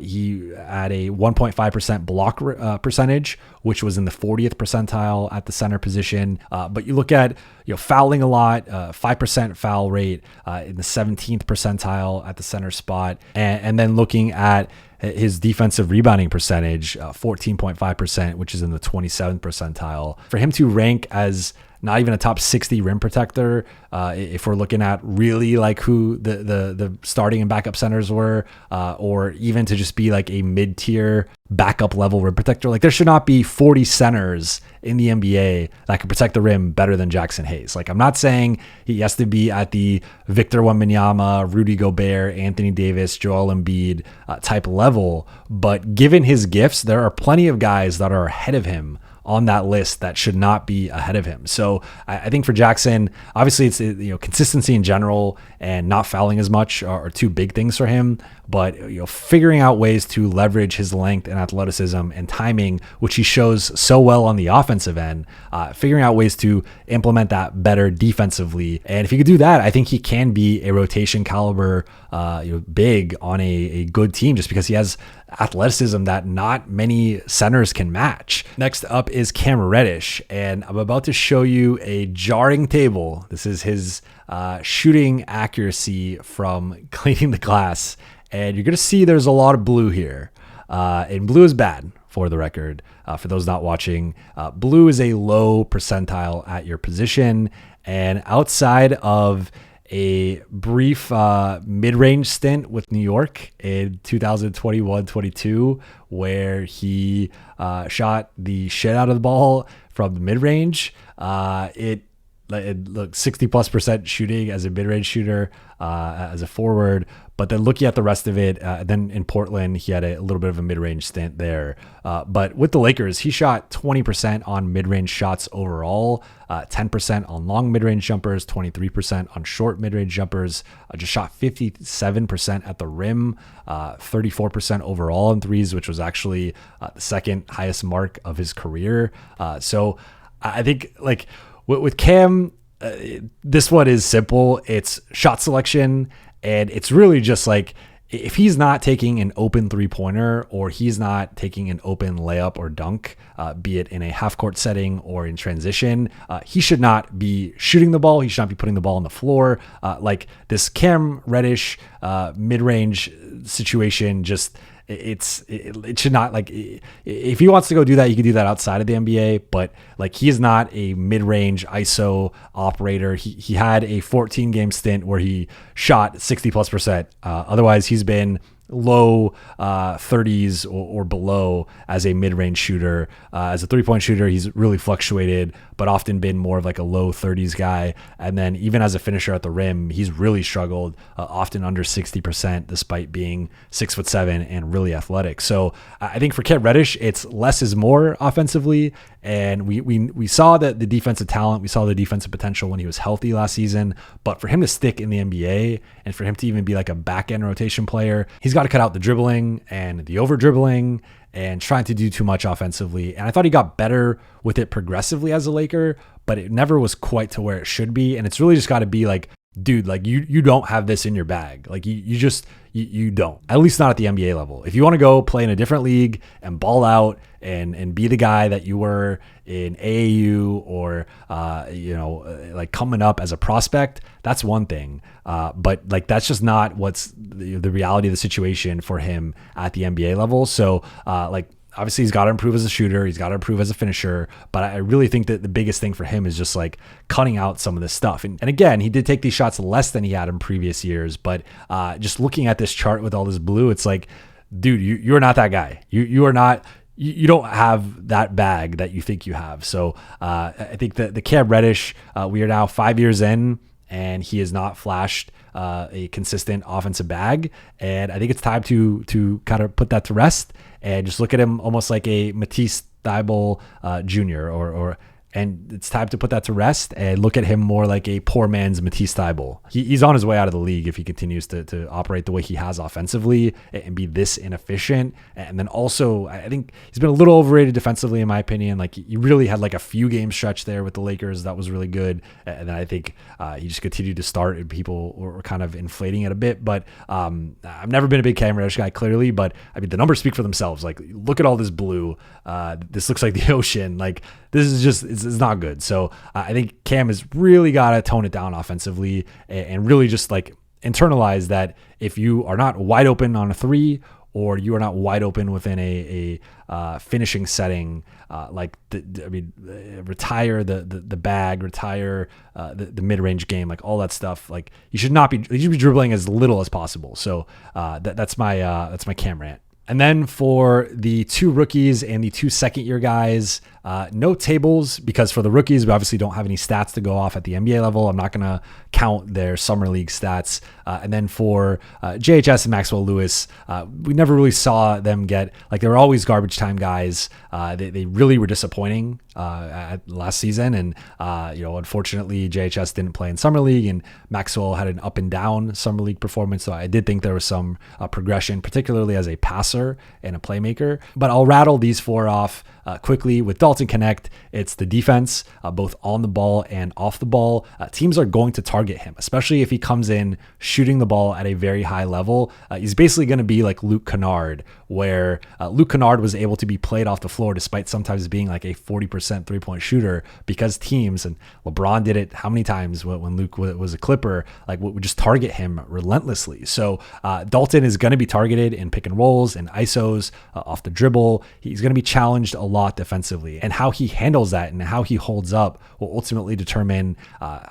he had a 1.5% block percentage, which was in the 40th percentile at the center position. But you look at fouling a lot, 5% foul rate in the 17th percentile at the center spot, and then looking at his defensive rebounding percentage, 14.5%, which is in the 27th percentile. For him to rank as not even a top 60 rim protector, if we're looking at really like who the starting and backup centers were, or even to just be like a mid-tier backup level rim protector, like there should not be 40 centers in the NBA that can protect the rim better than Jaxson Hayes. Like I'm not saying he has to be at the Victor Wembanyama, Rudy Gobert, Anthony Davis, Joel Embiid type level, but given his gifts, there are plenty of guys that are ahead of him on that list that should not be ahead of him. So I think for Jaxson, obviously it's consistency in general and not fouling as much are two big things for him. But figuring out ways to leverage his length and athleticism and timing, which he shows so well on the offensive end, figuring out ways to implement that better defensively. And if he could do that, I think he can be a rotation caliber big on a good team, just because he has athleticism that not many centers can match. Next up is Cam Reddish, and I'm about to show you a jarring table. This is his shooting accuracy from cleaning the glass, and you're going to see there's a lot of blue here. And blue is bad, for the record. For those not watching, blue is a low percentile at your position, and outside of a brief mid-range stint with New York in 2021-22, where he shot the shit out of the ball from the mid-range. It looked 60+% shooting as a mid-range shooter, as a forward. But then looking at the rest of it, then in Portland, he had a little bit of a mid-range stint there. But with the Lakers, he shot 20% on mid-range shots overall, 10% on long mid-range jumpers, 23% on short mid-range jumpers, just shot 57% at the rim, 34% overall in threes, which was actually the second highest mark of his career. So I think with Cam, this one is simple. It's shot selection. And it's really just if he's not taking an open three-pointer or he's not taking an open layup or dunk, be it in a half-court setting or in transition, he should not be shooting the ball. He should not be putting the ball on the floor. This Cam Reddish mid-range situation, it should not, if he wants to go do that, he can do that outside of the NBA, but he is not a mid-range ISO operator. He had a 14-game stint where he shot 60+%. Otherwise he's been low 30s or below as a mid-range shooter. As a three-point shooter, he's really fluctuated, but often been more of a low 30s guy. And then even as a finisher at the rim, he's really struggled, often under 60%, despite being 6'7" and really athletic. So I think for Cam Reddish, it's less is more offensively. And we saw that the defensive talent, we saw the defensive potential when he was healthy last season. But for him to stick in the NBA and for him to even be a back-end rotation player, he's got to cut out the dribbling and the over-dribbling and trying to do too much offensively. And I thought he got better with it progressively as a Laker, but it never was quite to where it should be. And it's really just got to be dude, you don't have this in your bag. You don't, at least not at the NBA level. If you want to go play in a different league and ball out and be the guy that you were in AAU or, coming up as a prospect, that's one thing. But that's just not what's the reality of the situation for him at the NBA level. So, obviously he's got to improve as a shooter. He's got to improve as a finisher. But I really think that the biggest thing for him is just cutting out some of this stuff. And again, he did take these shots less than he had in previous years. But just looking at this chart with all this blue, it's dude, you're not that guy. You are not. You don't have that bag that you think you have. So I think that the Cam Reddish, we are now 5 years in, and he has not flashed a consistent offensive bag. And I think it's time to kind of put that to rest and just look at him almost like a Matisse Thybulle Jr. And it's time to put that to rest and look at him more like a poor man's Matisse Thybulle. He's on his way out of the league if he continues to operate the way he has offensively and be this inefficient. And then also, I think he's been a little overrated defensively, in my opinion. He really had a few game stretch there with the Lakers that was really good. And then I think he just continued to start and people were kind of inflating it a bit. But I've never been a big Cam Reddish guy, clearly. But I mean, the numbers speak for themselves. Look at all this blue. This looks like the ocean. This is just, it's not good. So I think Cam has really got to tone it down offensively and really just internalize that if you are not wide open on a three or you are not wide open within a finishing setting, retire the bag, retire the mid-range game, all that stuff. You should be dribbling as little as possible. So that's my Cam rant. And then for the two rookies and the two second-year guys, No tables because for the rookies, we obviously don't have any stats to go off at the NBA level. I'm not going to count their summer league stats. And then for JHS and Maxwell Lewis, we never really saw them get, like, they were always garbage time guys. They really were disappointing at last season. And, unfortunately, JHS didn't play in summer league and Maxwell had an up and down summer league performance. So I did think there was some progression, particularly as a passer and a playmaker. But I'll rattle these four off quickly. With Dalton Knecht, it's the defense, both on the ball and off the ball. Teams are going to target him, especially if he comes in shooting the ball at a very high level. He's basically going to be like Luke Kennard, where Luke Kennard was able to be played off the floor despite sometimes being like a 40% three-point shooter because teams, and LeBron did it how many times when Luke was a Clipper, like would just target him relentlessly. So Dalton is going to be targeted in pick and rolls and ISOs off the dribble. He's going to be challenged a lot defensively, and how he handles that and how he holds up will ultimately determine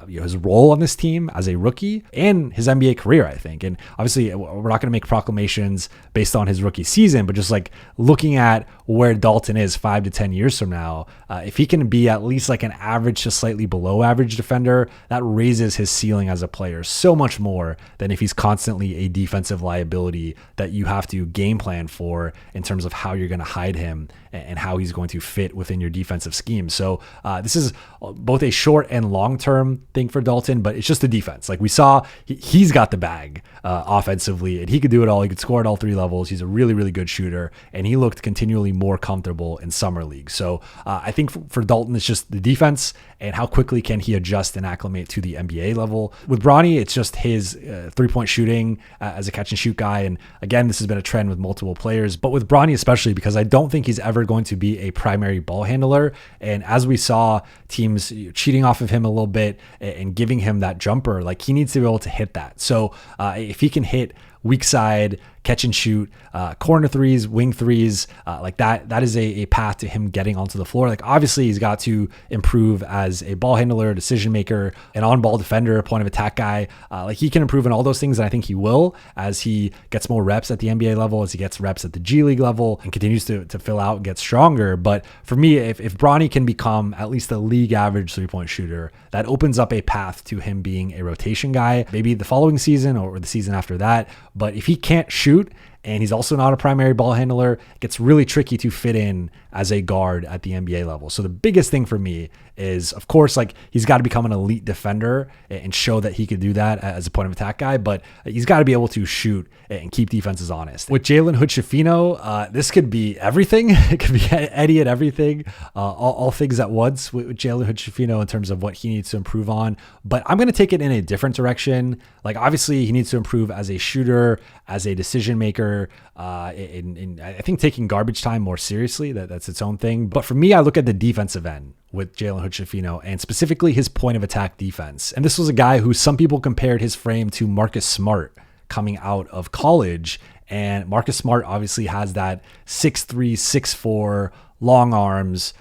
his role on this team as a rookie and his NBA career, I think. And obviously we're not going to make proclamations based on his rookie season, but just like looking at where Dalton is 5 to 10 years from now, if he can be at least like an average to slightly below average defender, that raises his ceiling as a player so much more than if he's constantly a defensive liability that you have to game plan for in terms of how you're going to hide him and how he's going to fit within your defensive scheme. So this is both a short and long-term thing for Dalton, but it's just the defense. Like we saw, he's got the bag offensively, and he could do it all. He could score at all three levels. He's a really, really good shooter, and he looked continually more comfortable in summer league. So I think for Dalton, it's just the defense and how quickly can he adjust and acclimate to the NBA level. With Bronny, it's just his three-point shooting as a catch and shoot guy. And again, this has been a trend with multiple players, but with Bronny especially, because I don't think he's ever going to be a primary ball handler. And as we saw teams cheating off of him a little bit and giving him that jumper, like he needs to be able to hit that. So if he can hit weak side, catch and shoot, corner threes, wing threes, like that is a path to him getting onto the floor. Like obviously he's got to improve as a ball handler, decision maker, an on-ball defender, point of attack guy. Like he can improve in all those things, and I think he will as he gets more reps at the NBA level, as he gets reps at the G League level and continues to fill out and get stronger. But for me, if Bronny can become at least a league average three-point shooter, that opens up a path to him being a rotation guy, maybe the following season or the season after that. But if he can't shoot, and he's also not a primary ball handler, it gets really tricky to fit in as a guard at the NBA level. So the biggest thing for me is, of course, like he's got to become an elite defender and show that he could do that as a point of attack guy, but he's got to be able to shoot and keep defenses honest. With Jalen Hood-Schifino, this could be everything. It could be Eddie at everything, all things at once with Jalen Hood-Schifino in terms of what he needs to improve on. But I'm going to take it in a different direction. Like obviously he needs to improve as a shooter, as a decision maker, in I think taking garbage time more seriously, that's its own thing. But for me, I look at the defensive end with Jalen Hood-Schifino and specifically his point of attack defense. And this was a guy who some people compared his frame to Marcus Smart coming out of college. And Marcus Smart obviously has that 6'3", 6'4", long arms,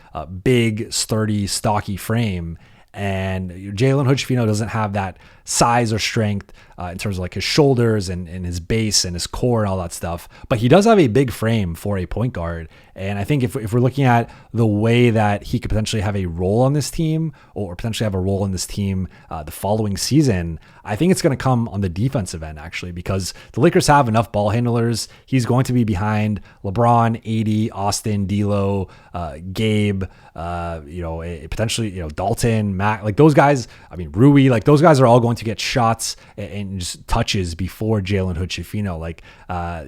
big, sturdy, stocky frame. And Jalen Hood-Schifino doesn't have that size or strength in terms of like his shoulders and his base and his core and all that stuff. But he does have a big frame for a point guard. And I think if we're looking at the way that he could potentially have a role on this team or potentially have a role in this team the following season, I think it's going to come on the defensive end, actually, because the Lakers have enough ball handlers. He's going to be behind LeBron, AD, Austin, D'Lo, Gabe, potentially, Dalton, Mac, like those guys. I mean, Rui, like those guys are all going to get shots and just touches before Jalen Hood-Schifino. Like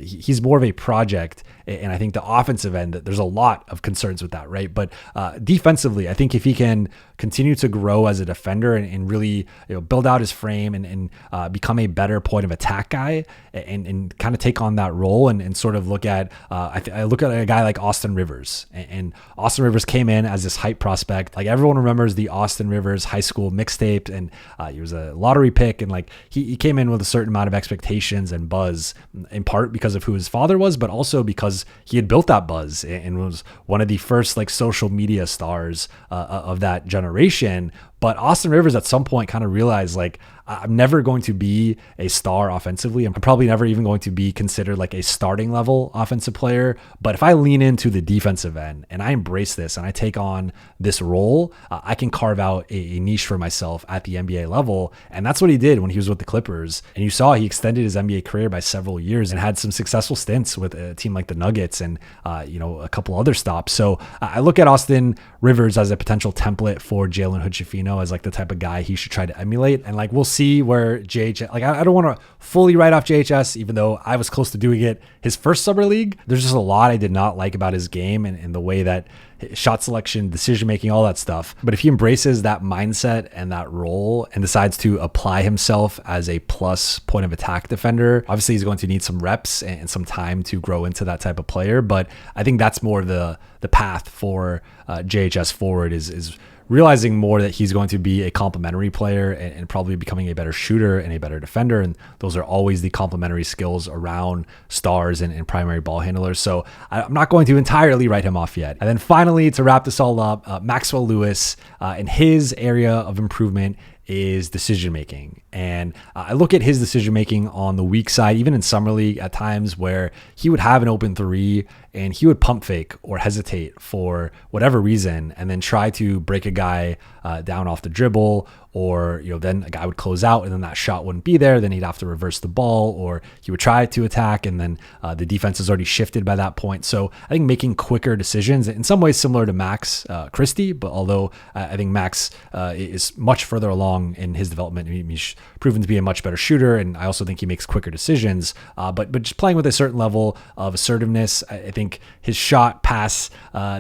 he's more of a project. And I think the offensive end, there's a lot of concerns with that, right? But defensively, I think if he can continue to grow as a defender and really build out his frame and become a better point of attack guy and kind of take on that role and sort of look at, I look at a guy like Austin Rivers. And Austin Rivers came in as this hype prospect. Like everyone remembers the Austin Rivers high school mixtape, and he was a lottery pick. And like he came in with a certain amount of expectations and buzz, in part because of who his father was, but also because he had built that buzz and was one of the first like social media stars of that generation. But Austin Rivers at some point kind of realized like, I'm never going to be a star offensively. I'm probably never even going to be considered like a starting level offensive player. But if I lean into the defensive end and I embrace this and I take on this role, I can carve out a niche for myself at the NBA level. And that's what he did when he was with the Clippers. And you saw he extended his NBA career by several years and had some successful stints with a team like the Nuggets and, a couple other stops. So I look at Austin Rivers as a potential template for Jalen Hood-Schifino as like the type of guy he should try to emulate. And like, we'll see where JHS, like I don't want to fully write off JHS, even though I was close to doing it his first summer league. There's just a lot I did not like about his game and the way that shot selection, decision making, all that stuff. But if he embraces that mindset and that role and decides to apply himself as a plus point of attack defender, obviously he's going to need some reps and some time to grow into that type of player. But I think that's more the path for JHS forward is realizing more that he's going to be a complementary player and probably becoming a better shooter and a better defender. And those are always the complementary skills around stars and primary ball handlers. So I'm not going to entirely write him off yet. And then finally, to wrap this all up, Maxwell Lewis and his area of improvement is decision making. And I look at his decision making on the weak side, even in summer league, at times where he would have an open three and he would pump fake or hesitate for whatever reason and then try to break a guy down off the dribble, or then a guy would close out and then that shot wouldn't be there. Then he'd have to reverse the ball, or he would try to attack and then the defense is already shifted by that point. So I think making quicker decisions, in some ways similar to Max Christie, but although I think Max is much further along in his development, he's proven to be a much better shooter, and I also think he makes quicker decisions. But just playing with a certain level of assertiveness, I think his shot pass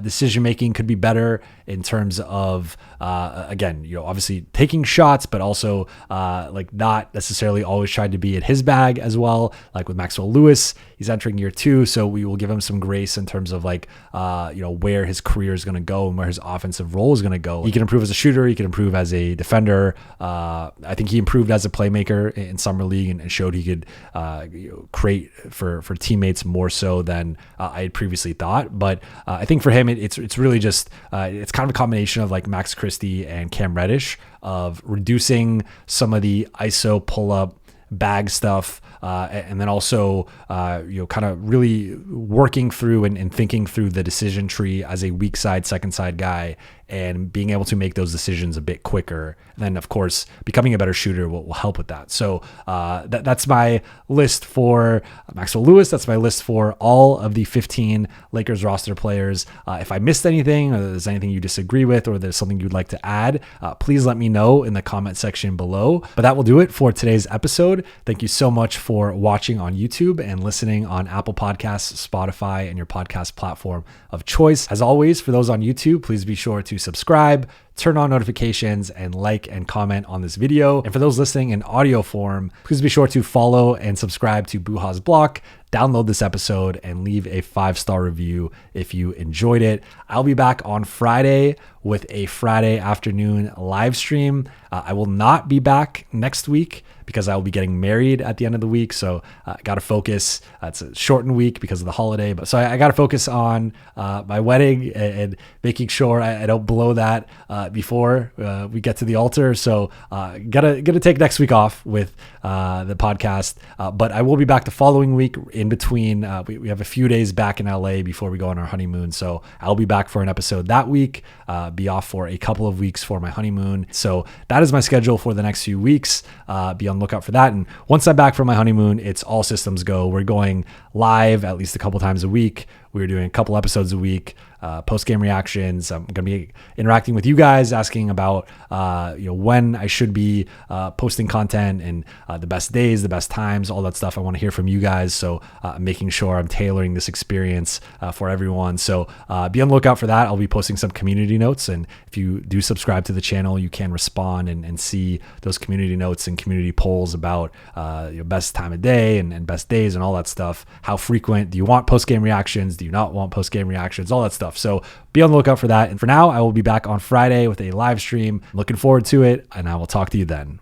decision making could be better in terms of again, obviously taking shots, but also like not necessarily always trying to be in his bag as well. Like with Maxwell Lewis, he's entering year 2, so we will give him some grace in terms of like where his career is going to go and where his offensive role is going to go. He can improve as a shooter, he can improve as a defender. I think he improved as a playmaker in summer league and showed he could create for teammates more so than I had previously thought. But I think for him, it's really just it's kind of a combination of like Max Christie and Cam Reddish of reducing some of the ISO pull-up bag stuff, and then also kind of really working through and thinking through the decision tree as a weak side, second side guy, and being able to make those decisions a bit quicker. And then, of course, becoming a better shooter will help with that. So that's my list for Maxwell Lewis. That's my list for all of the 15 Lakers roster players. If I missed anything, or there's anything you disagree with, or there's something you'd like to add, please let me know in the comment section below. But that will do it for today's episode. Thank you so much for watching on YouTube and listening on Apple Podcasts, Spotify, and your podcast platform of choice. As always, for those on YouTube, please be sure to subscribe, turn on notifications, and like and comment on this video. And for those listening in audio form, please be sure to follow and subscribe to Buha's Block, download this episode, and leave a 5-star review if you enjoyed it. I'll be back on Friday with a Friday afternoon live stream. I will not be back next week because I will be getting married at the end of the week. So I got to focus. It's a shortened week because of the holiday. But so I got to focus on my wedding and making sure I don't blow that before we get to the altar. So gotta take next week off with the podcast. But I will be back the following week. In between, we have a few days back in LA before we go on our honeymoon. So I'll be back for an episode that week, be off for a couple of weeks for my honeymoon. So that is my schedule for the next few weeks. Be on the lookout for that. And once I'm back from my honeymoon, it's all systems go. We're going live at least a couple times a week. We're doing a couple episodes a week, post-game reactions. I'm going to be interacting with you guys, asking about when I should be posting content and the best days, the best times, all that stuff. I want to hear from you guys. So I'm making sure I'm tailoring this experience for everyone. So be on the lookout for that. I'll be posting some community notes. And if you do subscribe to the channel, you can respond and see those community notes and community polls about your best time of day and best days and all that stuff. How frequent do you want post-game reactions? Do you not want post-game reactions? All that stuff. So be on the lookout for that. And for now, I will be back on Friday with a live stream. Looking forward to it, and I will talk to you then.